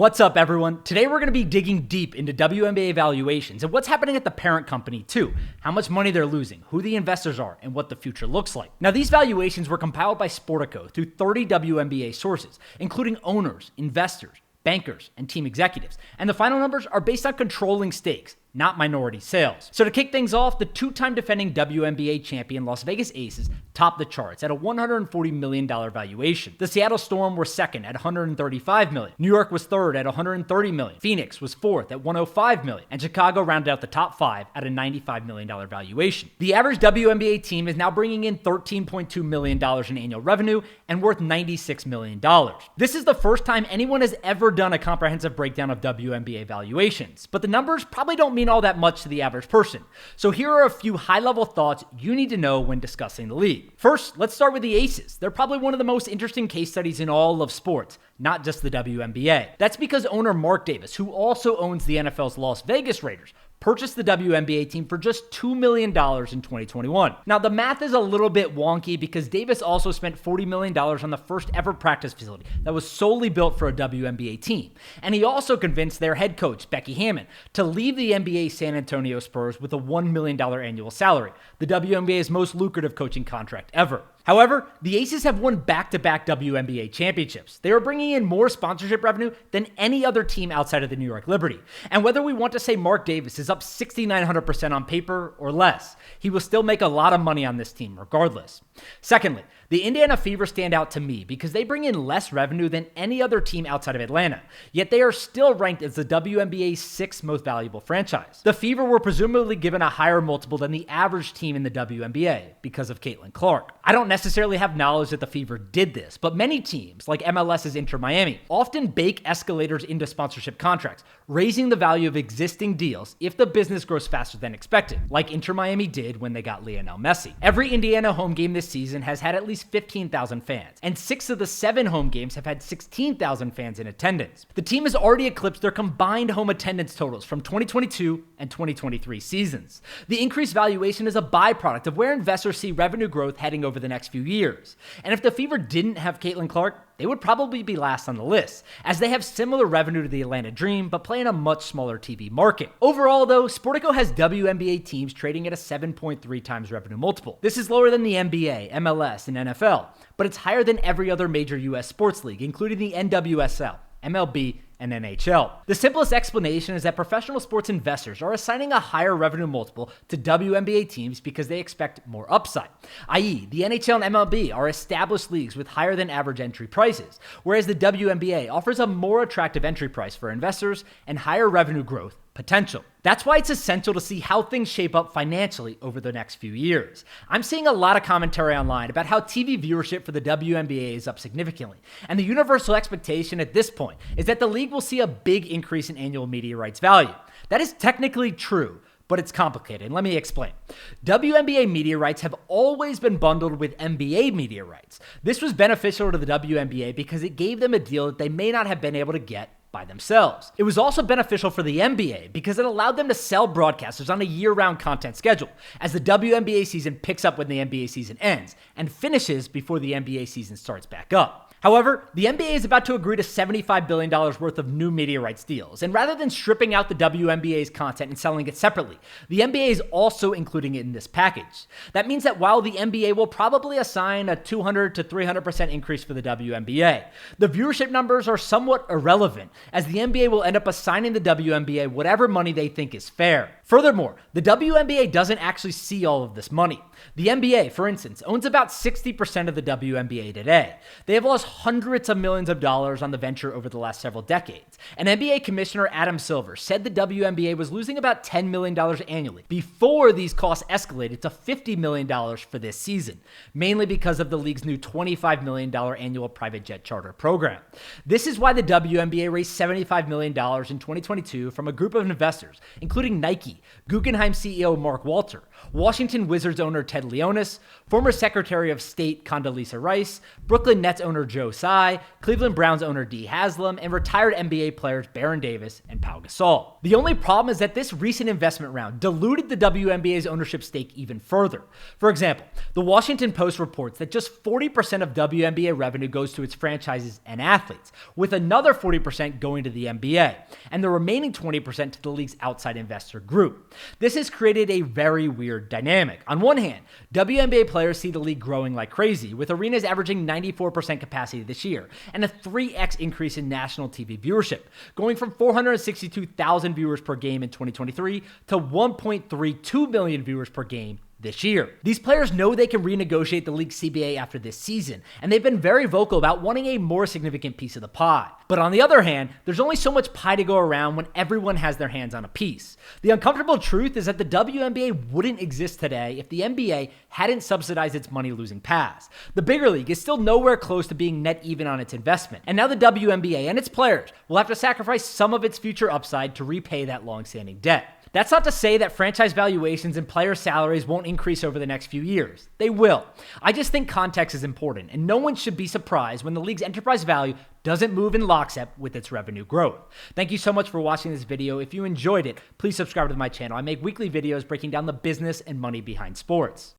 What's up, everyone? Today we're going to be digging deep into WNBA valuations and what's happening at the parent company too, how much money they're losing, who the investors are, and what the future looks like. Now, these valuations were compiled by Sportico through 30 WNBA sources, including owners, investors, bankers, and team executives. And the final numbers are based on controlling stakes, not minority sales. So to kick things off, the two-time defending WNBA champion Las Vegas Aces topped the charts at a $140 million valuation. The Seattle Storm were second at $135 million. New York was third at $130 million. Phoenix was fourth at $105 million. And Chicago rounded out the top five at a $95 million valuation. The average WNBA team is now bringing in $13.2 million in annual revenue and worth $96 million. This is the first time anyone has ever done a comprehensive breakdown of WNBA valuations, but the numbers probably don't mean all that much to the average person. So here are a few high-level thoughts you need to know when discussing the league. First, let's start with the Aces. They're probably one of the most interesting case studies in all of sports, not just the WNBA. That's because owner Mark Davis, who also owns the NFL's Las Vegas Raiders, purchased the WNBA team for just $2 million in 2021. Now, the math is a little bit wonky because Davis also spent $40 million on the first ever practice facility that was solely built for a WNBA team. And he also convinced their head coach, Becky Hammon, to leave the NBA San Antonio Spurs with a $1 million annual salary, the WNBA's most lucrative coaching contract ever. However, the Aces have won back-to-back WNBA championships. They are bringing in more sponsorship revenue than any other team outside of the New York Liberty. And whether we want to say Mark Davis is up 6,900% on paper or less, he will still make a lot of money on this team regardless. Secondly, the Indiana Fever stand out to me because they bring in less revenue than any other team outside of Atlanta, yet they are still ranked as the WNBA's sixth most valuable franchise. The Fever were presumably given a higher multiple than the average team in the WNBA because of Caitlin Clark. I don't necessarily have knowledge that the Fever did this, but many teams, like MLS's Inter Miami, often bake escalators into sponsorship contracts, raising the value of existing deals if the business grows faster than expected, like Inter Miami did when they got Lionel Messi. Every Indiana home game this season has had at least 15,000 fans, and 6 of the 7 home games have had 16,000 fans in attendance. The team has already eclipsed their combined home attendance totals from 2022 and 2023 seasons. The increased valuation is a byproduct of where investors see revenue growth heading over the next few years. And if the Fever didn't have Caitlin Clark, they would probably be last on the list, as they have similar revenue to the Atlanta Dream, but play in a much smaller TV market. Overall, though, Sportico has WNBA teams trading at a 7.3 times revenue multiple. This is lower than the NBA, MLS, and NFL, but it's higher than every other major U.S. sports league, including the NWSL, MLB, and NHL. The simplest explanation is that professional sports investors are assigning a higher revenue multiple to WNBA teams because they expect more upside, i.e., the NHL and MLB are established leagues with higher than average entry prices, whereas the WNBA offers a more attractive entry price for investors and higher revenue growth potential. That's why it's essential to see how things shape up financially over the next few years. I'm seeing a lot of commentary online about how TV viewership for the WNBA is up significantly, and the universal expectation at this point is that the league will see a big increase in annual media rights value. That is technically true, but it's complicated, and let me explain. WNBA media rights have always been bundled with NBA media rights. This was beneficial to the WNBA because it gave them a deal that they may not have been able to get by themselves. It was also beneficial for the NBA because it allowed them to sell broadcasters on a year-round content schedule, as the WNBA season picks up when the NBA season ends and finishes before the NBA season starts back up. However, the NBA is about to agree to $75 billion worth of new media rights deals, and rather than stripping out the WNBA's content and selling it separately, the NBA is also including it in this package. That means that while the NBA will probably assign a 200 to 300% increase for the WNBA, the viewership numbers are somewhat irrelevant, as the NBA will end up assigning the WNBA whatever money they think is fair. Furthermore, the WNBA doesn't actually see all of this money. The NBA, for instance, owns about 60% of the WNBA today. They have lost hundreds of millions of dollars on the venture over the last several decades. And NBA Commissioner Adam Silver said the WNBA was losing about $10 million annually before these costs escalated to $50 million for this season, mainly because of the league's new $25 million annual private jet charter program. This is why the WNBA raised $75 million in 2022 from a group of investors, including Nike, Guggenheim CEO Mark Walter, Washington Wizards owner Ted Leonsis, former Secretary of State Condoleezza Rice, Brooklyn Nets owner Joe Joe Tsai, Cleveland Browns owner Dee Haslam, and retired NBA players Baron Davis and Pau Gasol. The only problem is that this recent investment round diluted the WNBA's ownership stake even further. For example, the Washington Post reports that just 40% of WNBA revenue goes to its franchises and athletes, with another 40% going to the NBA, and the remaining 20% to the league's outside investor group. This has created a very weird dynamic. On one hand, WNBA players see the league growing like crazy, with arenas averaging 94% capacity this year, and a 3x increase in national TV viewership, going from 462,000 viewers per game in 2023 to 1.32 million viewers per game this year. These players know they can renegotiate the league's CBA after this season, and they've been very vocal about wanting a more significant piece of the pie. But on the other hand, there's only so much pie to go around when everyone has their hands on a piece. The uncomfortable truth is that the WNBA wouldn't exist today if the NBA hadn't subsidized its money-losing past. The bigger league is still nowhere close to being net even on its investment, and now the WNBA and its players will have to sacrifice some of its future upside to repay that long-standing debt. That's not to say that franchise valuations and player salaries won't increase over the next few years. They will. I just think context is important, and no one should be surprised when the league's enterprise value doesn't move in lockstep with its revenue growth. Thank you so much for watching this video. If you enjoyed it, please subscribe to my channel. I make weekly videos breaking down the business and money behind sports.